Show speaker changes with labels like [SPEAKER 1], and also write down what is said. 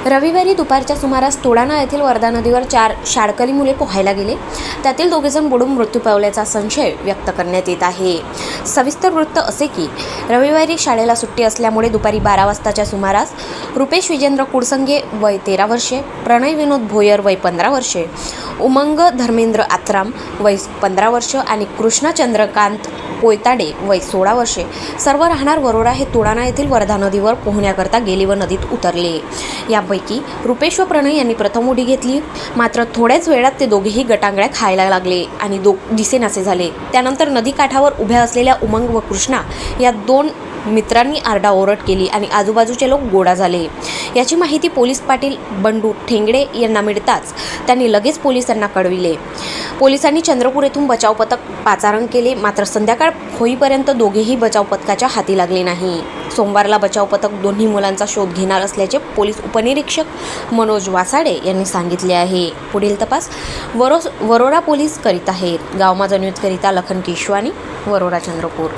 [SPEAKER 1] रविवारी दुपारच्या सुमारास तोडाणा येथील वर्धा नदीवर 4 शाळकरी मुले पोहायला गेले. त्यातील 2 जण बुडून मृत्यू पावल्याचा संशय व्यक्त करण्यात येत आहे. सविस्तर वृत्त असे की रविवारी शाळेला सुट्टी असल्यामुळे दुपारी 12 वाजताच्या सुमारास रुपेश विजेंद्र कुडसंगे वय 13 वर्षे, प्रणय विनोद भोयर वय 15 वर्षे, उमंग धर्मेंद्र आत्राम वय 15 वर्ष आणि कृष्णा चंद्रकांत पोयताडे वय 16 वर्षे सर्व राहणार वरोरा हे तोडाणा येथील वर्धा नदीवर पोहण्याकरता गेले व नदीत उतरले. यापैकी रुपेश व प्रणय यांनी प्रथम उडी घेतली. मात्र थोड्याच वेळात ते दोघेही गटांगळ्या खायला लागले आणि दिसेनासे झाले. त्यानंतर नदीकाठावर उभ्या असलेल्या उमंग व कृष्णा या 2 मित्रांनी आरडाओरड केली आणि आजूबाजूचे लोक गोळा झाले. याची माहिती पोलीस पाटील बंडू ठेंगडे यांना मिळताच त्यांनी लगेच पोलिसांना कळविले. पोलिसांनी चंद्रपूर येथून बचाव पथक पाचारण केले. मात्र संध्याकाळ होईपर्यंत दोघेही बचाव पथकाच्या हाती लागले नाही. सोमवारला बचाव पथक दोन्ही मुलांचा शोध घेणार असल्याचे पोलीस उपनिरीक्षक मनोज वासाडे यांनी सांगितले आहे. पुढील तपास वरोरा पोलीस करीत आहेत. गाव माझा न्यूज करिता लखन केशवानी, वरोरा, चंद्रपूर.